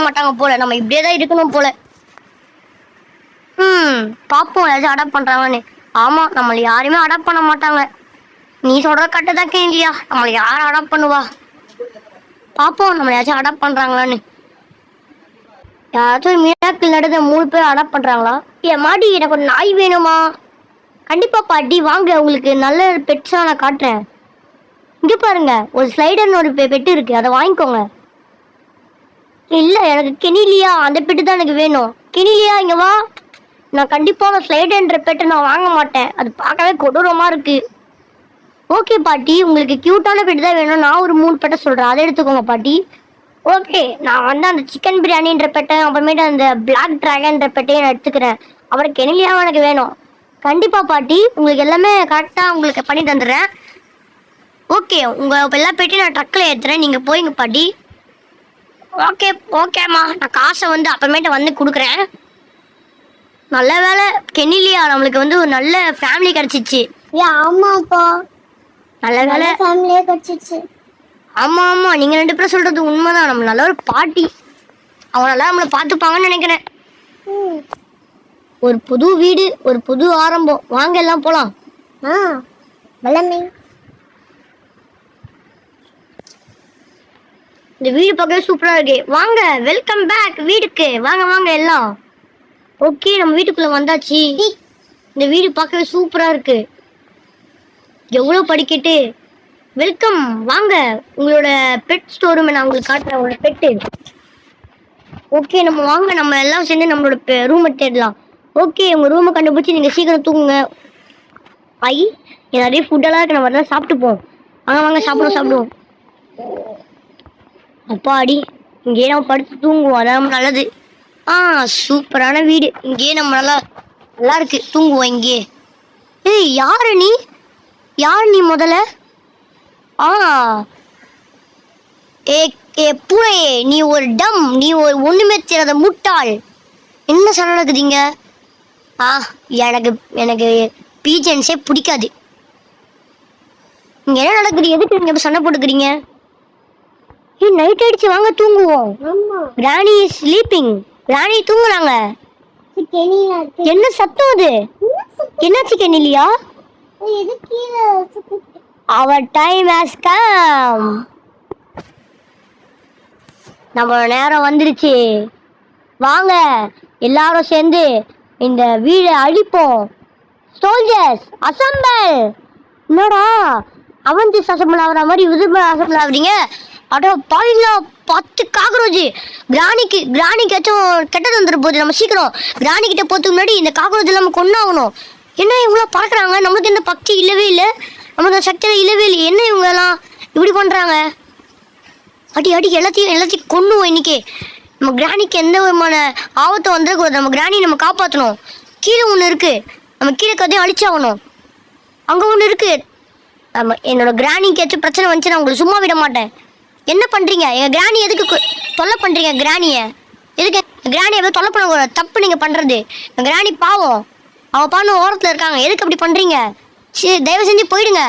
மாட்டாங்க போல. நம்ம இப்படியே தான் இருக்கணும் போல. பார்ப்போம் ஏதாச்சும் அடாப்ட் பண்றாங்கன்னு. ஆமா, நம்மளை யாருமே அடாப்ட் பண்ண மாட்டாங்க. நீ சொல்ற கட்ட தான் இல்லையா, நம்மளை யாரும் அடாப்ட் பண்ணுவா? பார்ப்போம் நம்ம ஏதாச்சும் அடாப்ட் பண்றாங்களான்னு. யாராச்சும் மிராக்கிள் நடந்த 3 பேர் அடாப்ட் பண்றாங்களா? ஏன் மாடி, எனக்கு ஒரு நாய் வேணுமா? கண்டிப்பா பாட்டி, வாங்க உங்களுக்கு நல்ல பெட்ஸா நான் காட்டுறேன். இங்க பாருங்க, ஒரு ஸ்லைடர்னு ஒரு பெட்டு இருக்கு, அதை வாங்கிக்கோங்க. இல்ல, எனக்கு கெனிலியா அந்த பெட்டு தான் எனக்கு வேணும். கெனிலியா இங்க வா. நான் கண்டிப்பா ஸ்லைடர்ன்ற பெட்டை நான் வாங்க மாட்டேன், அது பார்க்கவே கொடூரமா இருக்கு. ஓகே பாட்டி, உங்களுக்கு கியூட்டான பெட்டு தான் வேணும். நான் ஒரு 3 பெட்டை சொல்றேன், அதை எடுத்துக்கோங்க பாட்டி. ஓகே, நான் வந்து அந்த சிக்கன் பிரியாணின்ற பெட்டை, அப்புறமேட்டு அந்த பிளாக் டிராகன்ற பெட்டையும் நான் எடுத்துக்கிறேன். அப்புறம் கெனிலியாவும் எனக்கு வேணும். கண்டிப்பா பாட்டி, உங்களுக்கு எல்லாமே கரெக்டாக உங்களுக்கு பண்ணி தந்துடுறேன். ஓகே, உங்கள் எல்லா பெட்டையும் நான் ட்ரக்கில் ஏற்றுறேன், நீங்கள் போயிங்க பாட்டி. ஓகே ஓகேம்மா, நான் காசை வந்து அப்புறமேட்டு வந்து கொடுக்குறேன். நல்ல வேலை கெனிலியா, நம்மளுக்கு வந்து ஒரு நல்ல ஃபேமிலி கிடச்சிச்சு. ஆமாப்பா, நல்ல வேலை ஃபேமிலியே கிடச்சிச்சு. ஆமாம் ஆமாம், நீங்கள் 2 பேரும் சொல்கிறது உண்மைதான். நம்ம நல்ல ஒரு பாட்டி, அவங்க நல்லா நம்மளை பார்த்துப்பாங்கன்னு நினைக்கிறேன். ஒரு புது வீடு, ஒரு புது ஆரம்பம். வாங்க எல்லாம் போலாம். வெள்ளமே, இந்த வீடு பார்க்கவே சூப்பரா இருக்கு. வாங்க, வெல்கம் பேக் வீட்டுக்கு. வாங்க வாங்க எல்லாம். ஓகே, நம்ம வீட்டுக்குள்ள வந்தாச்சு. இந்த வீடு பார்க்கவே சூப்பரா இருக்கு. எவ்வளவு படிக்கட்டு. வெல்கம், வாங்க. உங்களோட பெட் ஸ்டோர் ரூம் நான் உங்களுக்கு காட்டுறேன், உங்களோட பெட்டு. ஓகே, நம்ம வாங்க, நம்ம எல்லாம் சேர்ந்து நம்மளோட ரூமை தேடலாம். ஓகே, உங்கள் ரூமை கண்டுபிடிச்சி நீங்கள் சீக்கிரம் தூங்குங்க. ஐ, நிறைய ஃபுட்டெல்லாம் இருக்கு, நம்ம அதெல்லாம் சாப்பிட்டுப்போம். வாங்க வாங்க, சாப்பிடுவோம். அப்பாடி, இங்கேயே நம்ம படுத்து தூங்குவோம், அதான் நல்லது. சூப்பரான வீடு. இங்கேயே நம்ம நல்லா இருக்கு, தூங்குவோம் இங்கேயே. ஏய், யாரு நீ முதல்ல? ஏ பூனையே, நீ ஒரு டம், நீ ஒரு ஒண்ணுமே தெரியாத முட்டாள். என்ன சண்டை நடக்குதுங்க? எனக்கு பீஜன்ஸே பிடிக்காது. இங்க என்ன நடக்குது? எதுக்கு நீங்க சண்டை போட்டுக்கிறீங்க? நைட் ஆயிடுச்சு, வாங்க தூங்குவோம். கிராணி இஸ் ஸ்லீப்பிங். கிராணி தூங்குறாங்க. என்ன சத்தம் அது? என்னாச்சு கெனிலியா? Our time has come. நம்ம நேரம் வந்துருச்சு. வாங்க எல்லாரும் சேர்ந்து இந்த வீடை அழிப்போம். Soldiers assemble. என்னடா அவஞ்சர்ஸ் அசம்பிள் ஆகிற மாதிரி அசம்பிள் ஆகுறீங்க? அடோ பாயிலா, 10 காக்ரோஜ். கிராணிக்காச்சும் கெட்டது வந்துட போகுது. நம்ம சீக்கிரம் கிராணி கிட்ட போறதுக்கு முன்னாடி இந்த காக்ரோஜ் எல்லாம் நம்ம கொண்டாகணும். என்ன இவங்களா பார்க்குறாங்க? நம்மளுக்கு எந்த பக்தி இல்லவே இல்லை, நமக்கு சக்தியில் இல்லவே இல்லை. என்ன இவங்கெல்லாம் இப்படி பண்ணுறாங்க? அடி எல்லாத்தையும் கொன்னுவோம் இன்னைக்கு. நம்ம கிராணிக்கு எந்த விதமான ஆபத்தும் வந்துடக்கூடாது. நம்ம கிராணி நம்ம காப்பாற்றணும். கீழே ஒன்று இருக்குது, நம்ம கீழே கதையும் அழிச்சாகணும். அங்கே ஒன்று இருக்குது. என்னோட கிராணிக்கு ஏதாச்சும் பிரச்சனை வந்துச்சு, நான் உங்களுக்கு சும்மா விட மாட்டேன். என்ன பண்ணுறீங்க? எங்கள் கிராணி எதுக்கு தொல்லை பண்ணுறீங்க? கிராணியை எதுக்கு? கிராணியை எவ்வளோ தொல்லை பண்ணக்கூடாது, தப்பு நீங்கள் பண்ணுறது. எங்கள் கிராணி பாவம், அவள் பாவம் ஓரத்தில் இருக்காங்க, எதுக்கு அப்படி பண்ணுறீங்க? சரி, தயவு செஞ்சு போயிடுங்க.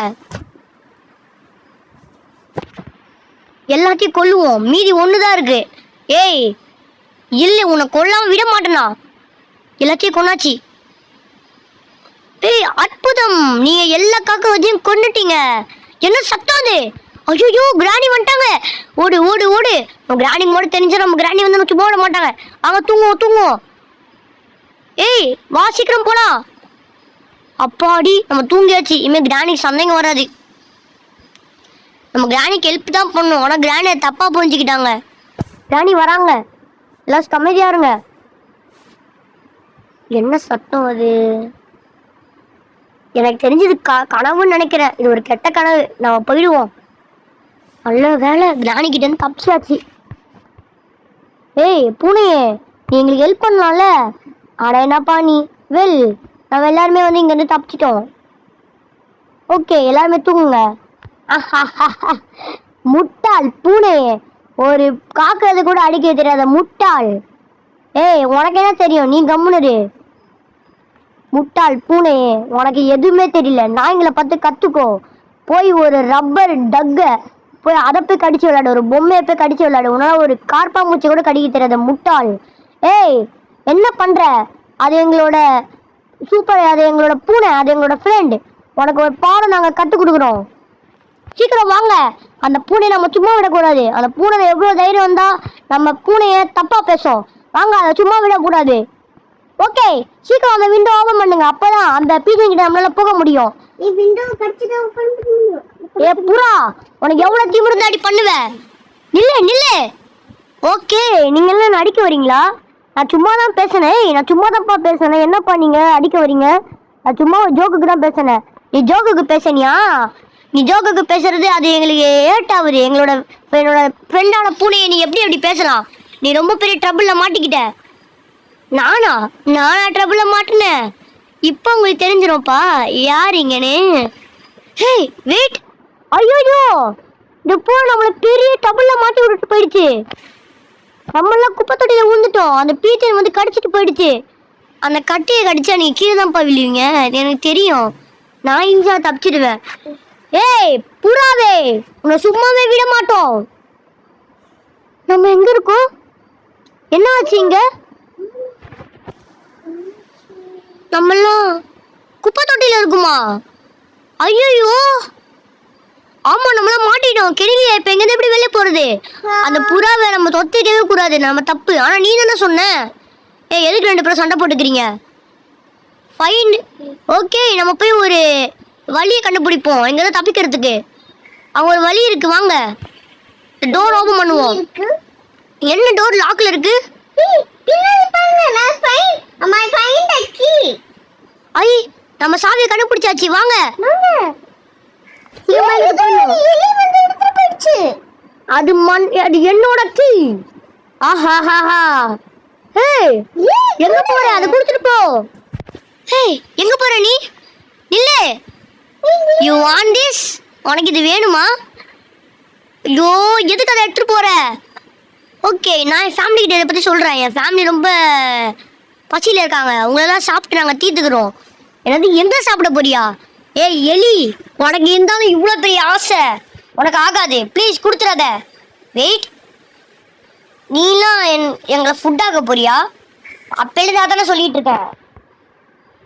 எல்லாத்தையும் கொல்லுவோம், மீதி ஒன்று தான் இருக்கு. ஏய் இல்லை, உன்னை கொல்லாமல் விட மாட்டேனா? எல்லாத்தையும் கொண்டாச்சு. ஏய் அற்புதம், நீங்கள் எல்லா காக்கவையும் கொண்டுட்டீங்க. என்ன சத்தம் அது? ஐயோ, கிராணி வந்துட்டாங்க. ஓடு ஓடு ஓடு. நம்ம கிராணிக்கு மட்டும் தெரிஞ்சா நம்ம கிராணி வந்து நம்ம சும்மா விட மாட்டாங்க. அவங்க தூங்குவோம். ஏய் வா, சீக்கிரம் போலாம். அப்பாடி, நம்ம தூங்கியாச்சு. இனிமேல் கிராணிக்கு சந்தேகம் வராது. நம்ம கிராணிக்கு ஹெல்ப் தான் பண்ணணும், ஆனால் கிராணியை தப்பாக புரிஞ்சுக்கிட்டாங்க. கிராணி வராங்க, எல்லாம் அமைதியா இருங்க. என்ன சத்தம் அது? எனக்கு தெரிஞ்சது கனவுன்னு நினைக்கிறேன். இது ஒரு கெட்ட கனவு, நம்ம போயிடுவோம். நல்ல வேலை கிராணிக்கிட்ட இருந்து தப்பிச்சாச்சு. ஏய் பூனையே, நீ எங்களுக்கு ஹெல்ப் பண்ணலாம்ல? ஆனா என்னப்பா நீ? நம்ம எல்லாருமே வந்து இங்கேருந்து தப்பிச்சிட்டோம். ஓகே, எல்லாருமே தூங்குங்க. முட்டாள் பூனையே, ஒரு காக்கிறது கூட அடிக்க தெரியாத முட்டாள். ஏய் உனக்கு என்ன தெரியும்? நீ கம்முனு. முட்டாள் பூனையே, உனக்கு எதுவுமே தெரியல. நாய்களை பார்த்து கற்றுக்கோ. போய் ஒரு ரப்பர் டக்கை போய் அதை போய் கடிச்சு விளையாடு, ஒரு பொம்மையை போய் கடிச்சு விளையாடு. உன்னால ஒரு கார்பாம்பூச்சி கூட கடிக்க தெரியாத முட்டாள். ஏய் என்ன பண்ற? அது எங்களோட சூப்பர், அது எங்களோட பூனை, அது எங்களோட ஃப்ரெண்ட். உனக்கு ஒரு பாடம் நாங்கள் கற்றுக் கொடுக்குறோம். சீக்கிரம் வாங்க. அந்த பூனையை நம்ம சும்மா விடக்கூடாது. அந்த பூனை எவ்வளோ தைரியம் வந்தால் நம்ம பூனையை தப்பாக பேசும். வாங்க, அதை சும்மா விடக்கூடாது. ஓகே, சீக்கிரம் அந்த விண்டோ ஓப்பன் பண்ணுங்க. அப்பதான் அந்த பீஜன் கிட்ட நம்மளால போக முடியும். ஏ புறா, உனக்கு எவ்வளவு திமிரு தாடி பண்ணுவ? நில்லு நில்லு. ஓகே, நீங்க எல்லாம் அடிக்க வரீங்களா? நான் சும்மா தான் பேசினேன். நான் சும்மா தான்ப்பா பேசினேன். என்னப்பா நீங்க அடிக்க வரீங்க? நான் சும்மா ஒரு ஜோக்குக்கு தான் பேசினேன். நீ ஜோக்குக்கு பேசுனியா? நீ ஜோக்குக்கு பேசுறது அது எங்களுக்கு ஏட் ஆகுது. என்னோட ஃப்ரெண்டான பூனையை நீ எப்படி பேசலாம்? நீ ரொம்ப பெரிய ட்ரபிளில் மாட்டிக்கிட்ட. நானா ட்ரபிள்ல மாட்டினேன்? இப்போ உங்களுக்கு தெரிஞ்சிரும்ப்பா யார் இங்கன்னு. ஹே வெயிட், ஐயோ இந்த பூனை நம்மளை பெரிய ட்ரபிள்ல மாட்டி விட்டுட்டு போயிடுச்சு. நம்மளாம் குப்பை தொட்டியில விழுந்துட்டோம். அந்த பீச்சன் வந்து கடிச்சிட்டு போயிடுச்சு. அந்த கட்டையை கடிச்சா நீங்க கீழே தான்ப்பா விழுவீங்க, எனக்கு தெரியும். நான் இஞ்சா தப்பிச்சிடுவேன். ஏய் புறாவே, உன்னை சும்மாவே விட மாட்டோம். நம்ம எங்க இருக்கோம்? என்ன ஆச்சு இங்க? நம்மெல்லாம் குப்பை தொட்டியில இருக்குமா? ஐயோ ஆமா, நம்மளாம் மாட்டிட்டோம். கெடிலியா இப்ப எங்க எப்படி வெளியே போறது? அந்த புறாவை நம்ம தொத்திக்கவே கூடாது, நம்ம தப்பு. ஆனா நீ தானே சொன்ன. எதுக்கு 2 பேரும் சண்டை போட்டுக்கிறீங்க? ஃபைன். ஓகே, நம்ம போய் ஒரு வழியை கண்டுபிடிப்போம் எங்கேயாவது தப்பிக்கிறதுக்கு. அவங்க ஒரு வழி இருக்கு, வாங்க டோர் ஓபன் பண்ணுவோம். என்ன டோர் லாக்ல இருக்கு? ஐ, நம்ம சாவியை கண்டுபிடிச்சாச்சு, வாங்க. அது அது என்னோட கீ. ஆஹாஹாஹா. ஏய் எங்க போற? அதை குடுத்துட்டு போ. ஏய் எங்க போற நீ? நில்லு. You want this? உனக்கு இது வேணுமா? ஐயோ எதுக்கு அதை எடுத்துட்டு போற? ஓகே, நான் என் ஃபேமிலி கிட்ட இதை பற்றி சொல்கிறேன். என் ஃபேமிலி ரொம்ப பசியில் இருக்காங்க. உங்களெல்லாம் சாப்பிட்டு நாங்கள் தீர்த்துக்கிறோம். என்னது எங்கே சாப்பிட போறியா? ஏய் எலி, உனக்கு இருந்தாலும் இவ்வளோ பெரிய ஆசை உனக்கு ஆகாது. ப்ளீஸ் கொடுத்துடாத. வெயிட், நீலாம் எங்களை ஃபுட்டாக போறியா? அப்பெழுதாக தானே சொல்லிட்டு இருக்கேன்.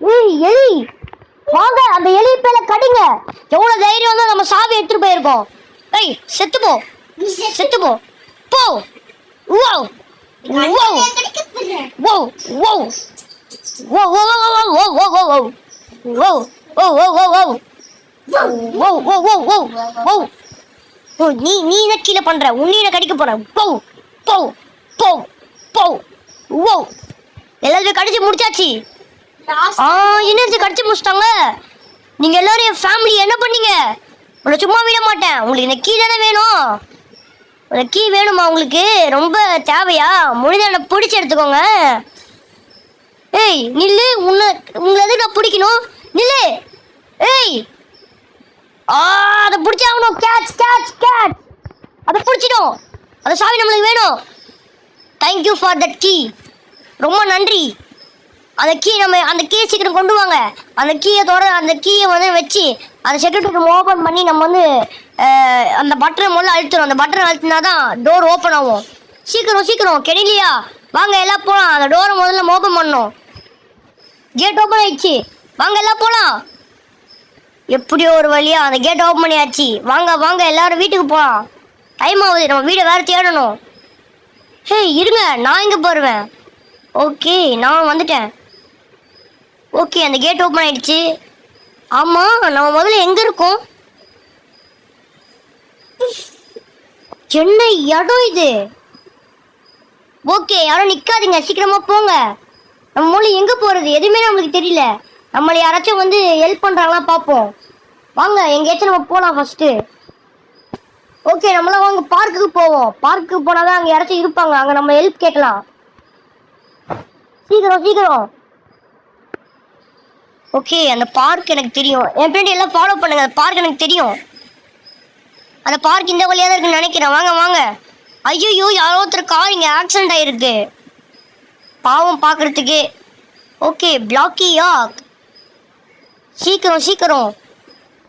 ஏய் எலி, வாங்க அந்த எலி பேல கடிங்க. எவ்வளோ தைரியம் தான் நம்ம சாவி எடுத்துட்டு போயிருக்கோம். ஏய் செத்து போ, செத்து போ, போ. Whoa! Whoa! Whoa! Whoa! Whoa! Whoa! Whoa! Whoa! Whoa! Whoa! Whoa! Whoa! Whoa! Whoa! Whoa! Whoa! Whoa! Whoa! Whoa! நீ என்ன கீழே பண்ற? உன்னைய கடிக்க போறேன். போ போ போ போ. Whoa! எல்லாரும் கடிச்சு முடிச்சாச்சு. என்ன கடிச்சு முடிச்சிட்டாங்க? நீங்க எல்லாரும் என் ஃபேமிலி என்ன பண்ணீங்க? உங்களை சும்மா விட மாட்டேன். உங்களுக்கு இந்த கீ தானே வேணும்? ஒரு கீ வேணுமா உங்களுக்கு? ரொம்ப தேவையா? முடிஞ்ச பிடிச்சி எடுத்துக்கோங்க. ஏய் நில்லு. உங்களை எதுக்கு நான் பிடிக்கணும்? நில்லு. ஏய் அதை பிடிச்சாகணும். Catch catch catch. அதை பிடிச்சிடும். அந்த சாவி நம்மளுக்கு வேணும். Thank you for that key. ரொம்ப நன்றி. அந்த கீ சீக்கிரம் கொண்டு வாங்க. அந்த கீயை வந்து வச்சு அந்த செக்யூரிட்டி ரூம் ஓப்பன் பண்ணி நம்ம வந்து அந்த பட்டனை முதல்ல அழுத்துறோம். அந்த பட்டனை அழுத்தினா தான் டோர் ஓப்பன் ஆகும். சீக்கிரம் சீக்கிரம் கெடிலியா வாங்க, எல்லாம் போகலாம். அந்த டோரை முதல்ல ஓப்பன் பண்ணோம். கேட் ஓப்பன் ஆயிடுச்சு, வாங்க எல்லாம் போகலாம். எப்படியோ ஒரு வழியா அந்த கேட் ஓப்பன் பண்ணியாச்சு. வாங்க வாங்க எல்லாரும் வீட்டுக்கு போகலாம். டைம் ஆகுது, நம்ம வீடை வேறு தேடணும். ஹே இருங்க, நான் எங்கே போடுவேன்? ஓகே நான் வந்துட்டேன். ஓகே அந்த கேட் ஓப்பன் ஆயிடுச்சு. ஆமாம், நம்ம முதல்ல எங்கே இருக்கோம்? என்ன இடம் இது? ஓகே யாரும் நிற்காதீங்க, சீக்கிரமா போங்க. நம்ம மூலம் எங்கே போகிறது எதுவுமே நம்மளுக்கு தெரியல. நம்மளை யாராச்சும் வந்து ஹெல்ப் பண்ணுறாங்களா பார்ப்போம். வாங்க எங்கேயாச்சும் நம்ம போகலாம் ஃபஸ்ட்டு. ஓகே நம்மளாம் வாங்க பார்க்குக்கு போவோம். பார்க்குக்கு போனால் தான் அங்கே யாராச்சும் இருப்பாங்க, அங்கே நம்ம ஹெல்ப் கேட்கலாம். சீக்கிரம் சீக்கிரம். ஓகே அந்த பார்க் எனக்கு தெரியும். என் ஃப்ரெண்ட் எல்லாம் ஃபாலோ பண்ணுங்க. அந்த பார்க் எனக்கு தெரியும். அந்த பார்க் இந்த வழியாக தான் இருக்குன்னு நினைக்கிறேன். வாங்க வாங்க. ஐயோ யாரோ ஒருத்தர் கார் இங்கே ஆக்சிடென்ட் ஆகிருக்கு. பாவம் பார்க்குறதுக்கு. ஓகே பிளாக்கியா, சீக்கிரம் சீக்கிரம்.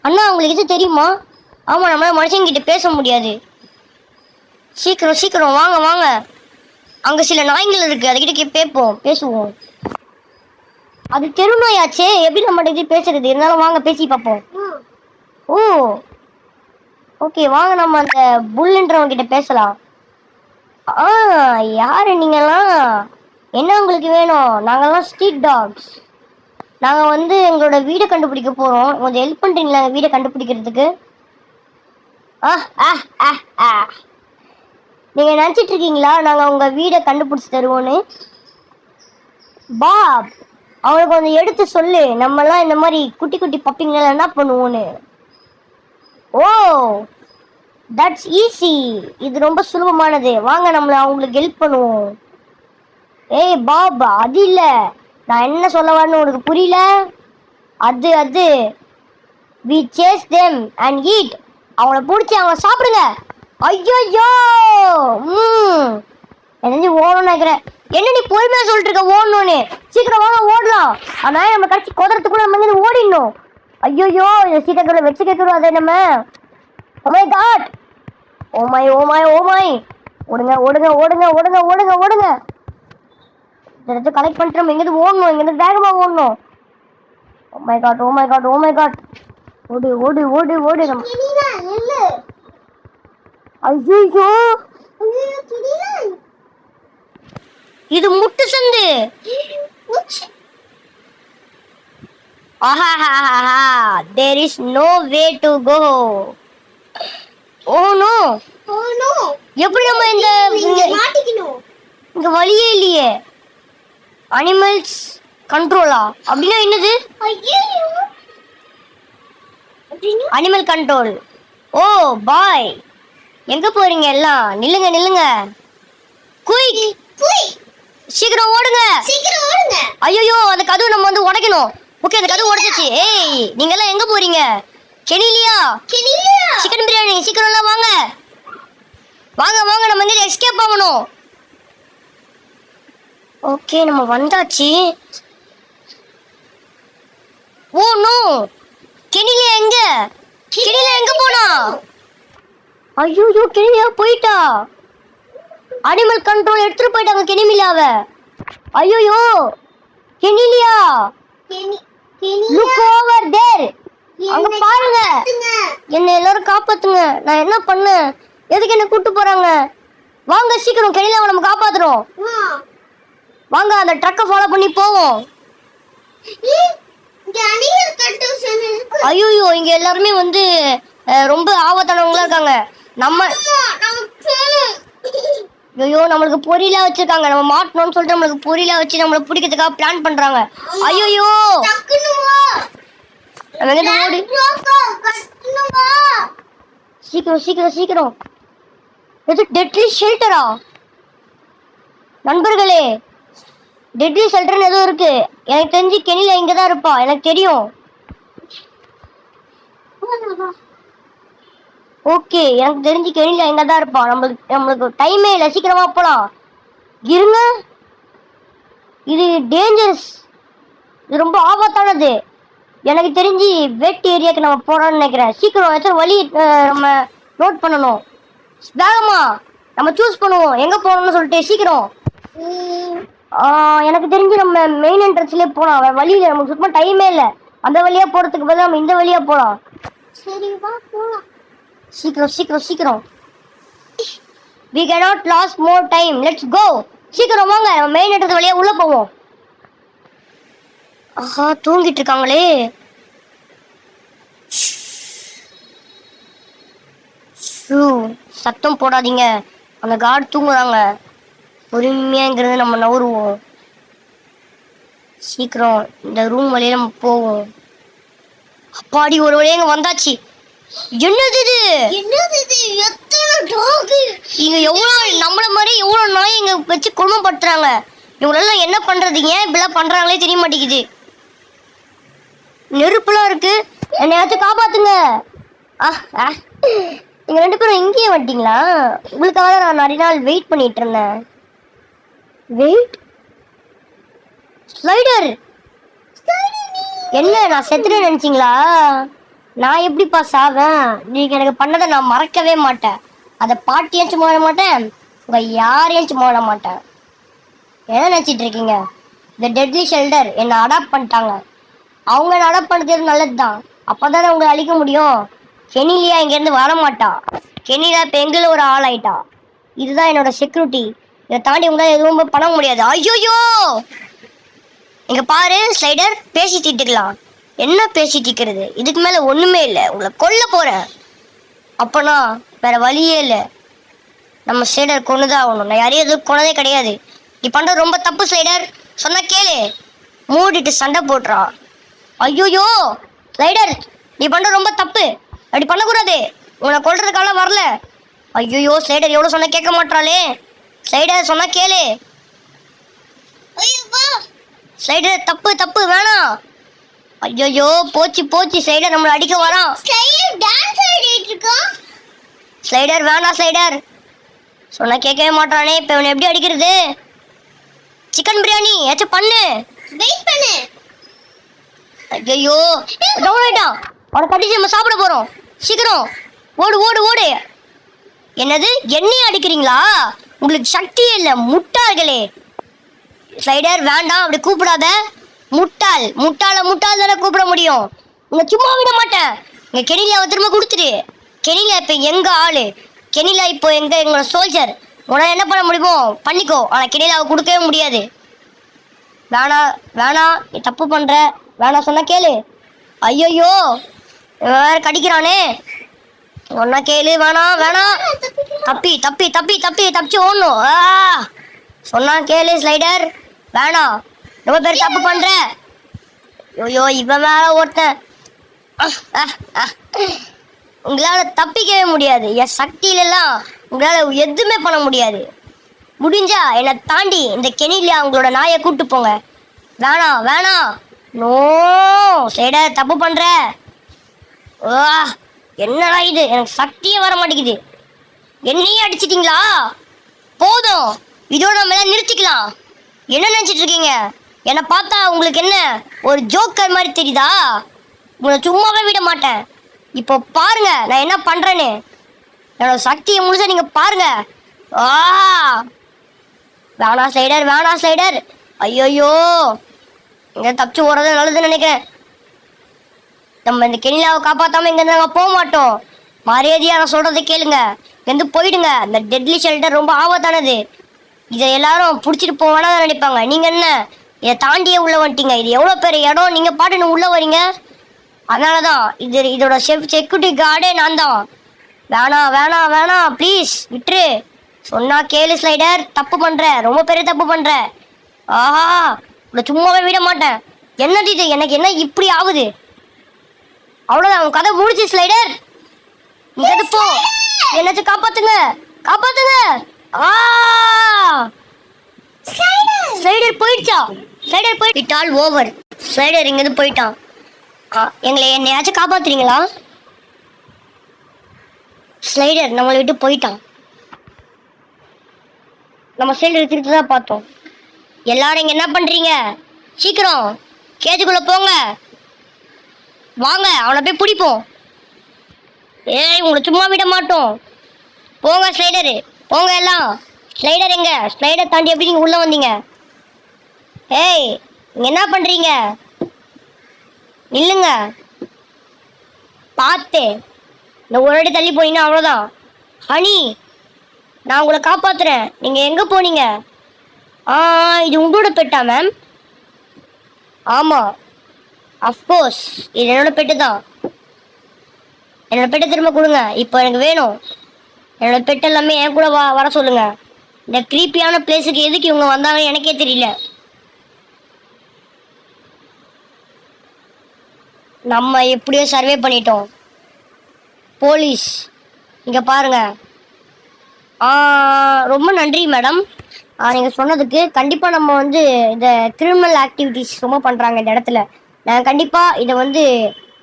அண்ணா உங்களுக்கு எது தெரியுமா? ஆமா, நம்மளால மனுஷங்கிட்ட பேச முடியாது. சீக்கிரம் சீக்கிரம் வாங்க வாங்க. அங்க சில நாய்கள் இருக்கு, அதுகிட்ட பேசுவோம். அது தெருநாயாச்சே, எப்படி நம்ம இது பேசுறது? இருந்தாலும் வாங்க பேசி பார்ப்போம். ஓ ஓகே, வாங்க நம்ம அந்த புல்ன்றவங்க கிட்ட பேசலாம். ஆ யாரு நீங்கெல்லாம்? என்ன உங்களுக்கு வேணும்? நாங்கெல்லாம் ஸ்ட்ரீட் டாக்ஸ். நாங்கள் வந்து எங்களோட வீடை கண்டுபிடிக்க போகிறோம். கொஞ்சம் ஹெல்ப் பண்ணுறீங்களா எங்கள் வீடை கண்டுபிடிக்கிறதுக்கு? ஆ ஆ ஆ ஆ நீங்கள் நினச்சிட்டு இருக்கீங்களா நாங்கள் உங்கள் வீடை கண்டுபிடிச்சி தருவோன்னு? பாப், அவனுக்கு கொஞ்சம் எடுத்து சொல்லு, நம்மலாம் இந்த மாதிரி குட்டி குட்டி பப்பிங்களை என்ன பண்ணுவோன்னு. Oh that's easy. இது ரொம்ப சுலபமானது. வாங்க நம்மள அவங்களுக்கு ஹெல்ப் பண்ணுவோம். ஏய் பாப், அது இல்லை, நான் என்ன சொல்ல வரேன்னு உனக்கு புரியல? அது we chase them and eat. அவங்கள பிடிச்சி அவங்க சாப்பிடுங்க. ஐயோ என்ன ஓடணும்னு நினைக்கிறேன். என்ன நீ பொறுமையா சொல்லிட்டு இருக்க ஓடணும்னு? சீக்கிரம் வாங்க ஓடலாம். ஆனால் நம்ம கடிச்சு கொதறதுக்குள்ள நம்ம இருந்து ஓடிடணும். ஐயோ இந்த சீக்கிரத்தில் வச்சு கேட்கணும். அதை நம்ம ஓமை காட், ஓமை ஓடுங்க ஓடுங்க ஓடுங்க ஓடுங்க ஓடுங்க ஓடுங்க. இந்த கலெக்ட் பண்ணிட்டு நம்ம எங்கேருந்து ஓடணும், எங்கேருந்து வேகமாக ஓடணும். ஓமை காட் ஓடு ஓடு ஓடு ஓடு. நம்ம ஐயோ இது முட்டு சந்து. ஆஹாஹாஹா, there is no way to go. Oh no. எப்படி நம்ம இங்க வழியே இல்லையே. அனிமல்ஸ் கண்ட்ரோலா அப்படின்னா என்னது? Animal control. ஓ பாய், எங்க போறீங்க எல்லாம்? நில்லுங்க. குயிக் சீக்கிரம் ஓடுங்க. ஐயோ அந்த கதவு நம்ம வந்து உடைக்கணும். ஓகே, அந்த கதவு உடைச்சிச்சு. ஏய் நீங்க எல்லாம் எங்க போறீங்க? கெனிலியா சிக்கன் பிரியாணி. சீக்கிரம் எல்லாம் வாங்க வாங்க, நம்ம வந்து எஸ்கேப் ஆகணும். ஓகே நம்ம வந்தாச்சு. ஓ நோ, கெனிலியா எங்க போனா? ஐயோ கெனிலியா போயிட்டா. அனிமல் கண்ட்ரோல் எடுத்துட்டு போயிட்டாங்க கெனிமிலாவ. ஐயோ கெனிலியா, லுக் ஓவர் தேர். அங்க பாருங்க. என்ன எல்லாரும் காப்பாத்துங்க. நான் என்ன பண்ணேன்? எதுக்கு என்ன கூட்டு போறாங்க? வாங்க சீக்கிரம் கெனிலியாவை நம்ம காப்பாத்துறோம். வாங்க அந்த ட்ரக்கை ஃபாலோ பண்ணி போவோம். ஐயோ இங்க எல்லாருமே வந்து ரொம்ப ஆபத்தானவங்களா இருக்காங்க. ஐயோ நம்மளுக்கு பொரியலா வச்சிருக்காங்க. நம்ம மாட்டணும்னு சொல்லிட்டு நம்மளுக்கு பொரியலா வச்சு நம்மள பிடிக்கிறதுக்காக பிளான் பண்றாங்க. ஐயோ ஓடி சீக்கிரம். இது டெட்லி ஷெல்டரா? நண்பர்களே, டெட்லி ஷெல்டர்னு ஏதோ இருக்கு. எனக்கு தெரிஞ்சு கெனில இங்க தான் இருப்பா, எனக்கு தெரியும். ஓகே, எனக்கு தெரிஞ்சு கெனில இங்க தான் இருப்பா. நம்மளுக்கு டைமே இல்லை, சீக்கிரமா போலாம். இருங்க, இது டேஞ்சரஸ், இது ரொம்ப ஆபத்தானது. எனக்கு தெரிஞ்சு வெட் ஏரியாவுக்கு நம்ம போறோம்னு நினைக்கிறேன். சீக்கிரம் ஏதாச்சும் வழி நம்ம நோட் பண்ணணும். வேகமா நம்ம சூஸ் பண்ணுவோம் எங்க போகணும்னு சொல்லிட்டு. சீக்கிரம். எனக்கு தெரிஞ்சு நம்ம மெயின் என்ட்ரன்ஸ்லேயே போகலாம். வழியில் நமக்கு சுத்தமாக டைமே இல்லை. அந்த வழியாக போகிறதுக்கு பதிலாக நம்ம இந்த வழியாக போகலாம். சீக்கிரம். We cannot lose more time. Let's go. சீக்கிரம் வாங்க, நம்ம மெயின் என்ட்ரன்ஸ் வழியாக உள்ளே போவோம். ஆஹா தூங்கிட்டு இருக்காங்களே. சத்தம் போடாதீங்க, அந்த கார்டு தூங்குறாங்க. பொறுமையாங்கிறது நம்ம நவருவோம். சீக்கிரம் இந்த ரூம் வழியில நம்ம போவோம். அப்பாடி ஒரு வழியாக வந்தாச்சு. என்னது இது? இங்க எவ்வளவு நம்மள மாதிரி எவ்வளவு நாய் இங்க வச்சு குடும்பப்படுத்துறாங்க. இவங்களெல்லாம் என்ன பண்றது? ஏன் இப்படிலாம் பண்றாங்களே தெரிய மாட்டேங்குது. நெருப்புலாம் இருக்கு. என்னையாச்சும் காப்பாத்துங்க. நீங்க 2 பேரும் இங்கேயே வந்துட்டீங்களா? உங்களுக்காக தான் நான் நிறைய நாள் வெயிட் பண்ணிட்டு இருந்தேன். Wait slider? என்ன நான் செத்துட்டேன்னு நினைச்சீங்களா? நான் எப்படிப்பா சாவேன்? நீங்க எனக்கு பண்ணதை நான் மறக்கவே மாட்டேன். அதை பாட்டியும் சும்மா விட மாட்டேன், உங்க யாரையும் சும்மா விட மாட்டேன். என்ன நினைச்சிட்டு இருக்கீங்க? இந்த டெட்லி ஷெல்டர் என்னை அடாப்ட் பண்ணிட்டாங்க. அவங்க என்னை அடாப்ட் பண்ணுறது நல்லது தான். அப்போதானே உங்களை அழிக்க முடியும். கெனிலியா இங்கேருந்து வர மாட்டா. கெனிலியா இப்போ எங்களை ஒரு ஆள் ஆயிட்டா. இதுதான் என்னோட செக்யூரிட்டி. இதை தாண்டி உங்களால் எதுவும் பண்ண முடியாது. ஐயோயோ, இங்க பாரு ஸ்லைடர், பேசிட்டு இருக்கலாம். என்ன பேசிட்டு இருக்கிறது? இதுக்கு மேல ஒண்ணுமே இல்லை. உங்களை கொல்ல போறேன். அப்பனா வேற வழியே இல்லை. நம்ம ஸ்லைடர் கொண்டுதான் ஆகணும். நான் யாரையும் எதுவும் கொண்டதே கிடையாது. நீ பண்ற ரொம்ப தப்பு ஸ்லைடர். சொன்னா கேளு. மூடிட்டு சண்டை போடுறா. ஐயோயோ ஸ்லைடர், நீ பண்ற ரொம்ப தப்பு. அப்படி பண்ணக்கூடாது. உன்னை கொல்றதுக்காக வரல. ஐயோயோ ஸ்லைடர் எவ்வளவு சொன்னா கேட்க மாட்டாளே. ஸ்லைடர் சொன்னா கேளு. ஸ்லைடர் தப்பு தப்பு வேணாம். ஐயோ போச்சு போச்சு. ஸ்லைடர் நம்மளை அடிக்க வரான். ஸ்லைடர் டான்ஸ் ஆடிட்டு இருக்கான். ஸ்லைடர் வேணாம். ஸ்லைடர் சொன்னா கேட்கவே மாட்டானே. இப்போ இவனை எப்படி அடிக்கிறது? சிக்கன் பிரியாணி ஏச்சும் பண்ணு. வெயிட் பண்ணு. ஐயோ டவுன் ஆயிட்டான். அவனை கட்டிச்சு நம்ம சாப்பிட போறோம். சீக்கிரம் ஓடு ஓடு ஓடு. என்னது, என்னையும் அடிக்கிறீங்களா? உங்களுக்கு சக்தியே இல்லை முட்டாள்களே. ஸ்லைடர் வேண்டாம், அப்படி கூப்பிடாத. முட்டாள் முட்டாள முட்டாள் தானே கூப்பிட முடியும். உங்க சும்மா விட மாட்டேன். இங்க கெனிலியாவை திரும்ப கொடுத்துரு. கெனிலியா இப்போ எங்க ஆளு. கெனிலியா இப்போ எங்களோட சோல்ஜர். உன்னால என்ன பண்ண முடியுமோ பண்ணிக்கோ. ஆனா கெனிலியாவை கொடுக்கவே முடியாது. வேணாம் வேணாம், நீ தப்பு பண்ற. வேணாம் சொன்னா கேளு. ஐயோயோ வேற கடிக்கிறானே. ஒன்னா கேளு. வேணாம் வேணாம். தப்பி தப்பி தப்பி தப்பி தப்பிச்சு ஓடணும். சொன்னா கேளு ஸ்லைடர். வேணாம், ரொம்ப பேர் தப்பு பண்ற. ஐயோ இவன் மேல ஒருத்தன். உங்களால தப்பிக்கவே முடியாது. என் சக்தியிலெல்லாம் உங்களால எதுவுமே பண்ண முடியாது. முடிஞ்சா என்னை தாண்டி இந்த கெனிலியா உங்களோட நாயை கூட்டு போங்க. வேணாம் வேணாம். நோ ஸ்லைடர், தப்பு பண்ற. என்னடா இது, எனக்கு சக்தியே வர மாட்டேங்குது. என்னையே அடிச்சிட்டீங்களா? போதும், இதோட நம்ம எல்லாம் நிறுத்திக்கலாம். என்ன நினைச்சிட்டு இருக்கீங்க? என்னை பார்த்தா உங்களுக்கு என்ன ஒரு ஜோக்கர் மாதிரி தெரியுதா? உங்களை சும்மாவே விட மாட்டேன். இப்போ பாருங்க நான் என்ன பண்றேன்னு. என்னோட சக்தியை முழுசா நீங்க பாருங்க. வேணா ஸ்லைடர், வேணா ஸ்லைடர். ஐயோயோ இங்க தப்பிச்சு ஓடுறது நல்லதுன்னு நினைக்கிறேன். நம்ம இந்த கெனிலாவை காப்பாத்தாம இங்கேருந்து நாங்கள் போக மாட்டோம். மரியாதையா நான் சொல்றதை கேளுங்க. இங்கேருந்து போயிடுங்க. இந்த டெட்லி ஷெல்டர் ரொம்ப ஆபத்தானது. இதை எல்லாரும் பிடிச்சிட்டு போவேன்னா நினைப்பாங்க. நீங்க என்ன இதை தாண்டியே உள்ள வந்துட்டீங்க. இது எவ்வளோ பெரிய இடம், நீங்க பாட்டு உள்ள வரீங்க. அதனாலதான் இதோட செக்யூரிட்டி கார்டே நான் தான். வேணாம் வேணாம் வேணாம், ப்ளீஸ் விட்டுரு. சொன்னா கேளு ஸ்லைடர். தப்பு பண்ற, ரொம்ப பெரிய தப்பு பண்ற. ஆஹா, உங்களை சும்மாவே விட மாட்டேன். என்னது இது, எனக்கு என்ன இப்படி ஆகுது? அவ்வளோதான், அவன் கதை முடிச்சு ஸ்லைடர். நீ போ. என்னாச்சும் காப்பாத்துங்க, காப்பாத்துங்க. ஸ்லைடர் போயிடுச்சா? ஸ்லைடர் போயிட்டு இட் ஆல் ஓவர். ஸ்லைடர் இங்கேருந்து போயிட்டான். என்னையாச்சும் காப்பாத்துறீங்களா? ஸ்லைடர் நம்மளை விட்டு போயிட்டான். நம்ம ஸ்லைடர் திருப்பி தான் பார்த்தோம். எல்லாரும் இங்க என்ன பண்றீங்க? சீக்கிரம் கேஜுக்குள்ள போங்க. வாங்க, அவனை போய் பிடிப்போம். ஏய், உங்களை சும்மா விட மாட்டோம். போங்க ஸ்லைடரு, போங்க எல்லாம். ஸ்லைடர் எங்க? ஸ்லைடர் தாண்டி எப்படி நீங்க உள்ள வந்தீங்க? ஏய், நீங்க என்ன பண்றீங்க? நில்லுங்க. பார்த்து இந்த ஒரு அடி தள்ளி போனீங்கன்னா அவ்வளோதான். ஹனி, நான் உங்களை காப்பாத்துறேன். நீங்க எங்க போனீங்க? இது உங்களோட பெட்டா மேம்? ஆமாம், அஃப்கோர்ஸ் இது என்னோட பெட்டு தான். என்னோட பெட்டை திரும்ப கொடுங்க. இப்போ எனக்கு வேணும். என்னோட பெட்டு எல்லாமே என் கூட வர சொல்லுங்க. இந்த க்ரீப்பியான பிளேஸுக்கு எதுக்கு இவங்க வந்தாங்கன்னு எனக்கே தெரியல. நம்ம எப்படியோ சர்வே பண்ணிட்டோம். போலீஸ் இங்கே பாருங்க. ரொம்ப நன்றி மேடம். நீங்கள் சொன்னதுக்கு. கண்டிப்பாக நம்ம இந்த கிரிமினல் ஆக்டிவிட்டிஸ் ரொம்ப பண்ணுறாங்க இந்த இடத்துல. நாங்கள் கண்டிப்பாக இதை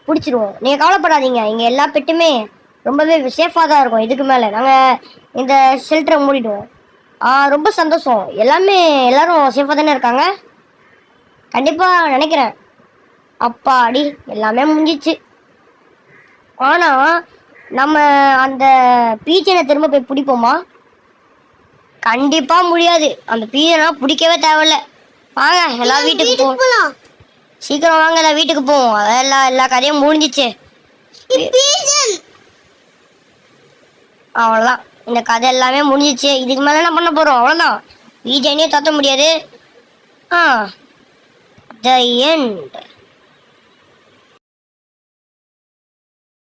பிடிச்சிருவோம். நீங்கள் கவலைப்படாதீங்க. இங்கே எல்லா பெட்டுமே ரொம்பவே சேஃபாக தான் இருக்கும். இதுக்கு மேலே நாங்கள் இந்த ஷெல்டரை மூடிடுவோம். ரொம்ப சந்தோஷம். எல்லாரும் சேஃபாக தானே இருக்காங்க? கண்டிப்பாக நினைக்கிறேன். அப்பாடி, எல்லாமே முடிஞ்சிச்சு. ஆனா நம்ம அந்த பீச்சனை திரும்ப போய் பிடிப்போமா? கண்டிப்பா முடியாது. அந்த பீச்சனை பிடிக்கவே தேவையில்ல. வாங்க எல்லாம் வீட்டுக்கு போவோம். போலாம். சீக்கிரம் வாங்க எல்லாம் வீட்டுக்கு போவோம். அதெல்லாம் எல்லா கதையும் முடிஞ்சிச்சு. பீஜன். அவ்வளோதான், இந்த கதை எல்லாமே முடிஞ்சிச்சு. இதுக்கு மேலே என்ன பண்ண போறோம்? அவ்வளோதான், பீச்சனையும் தத்த முடியாது. The end.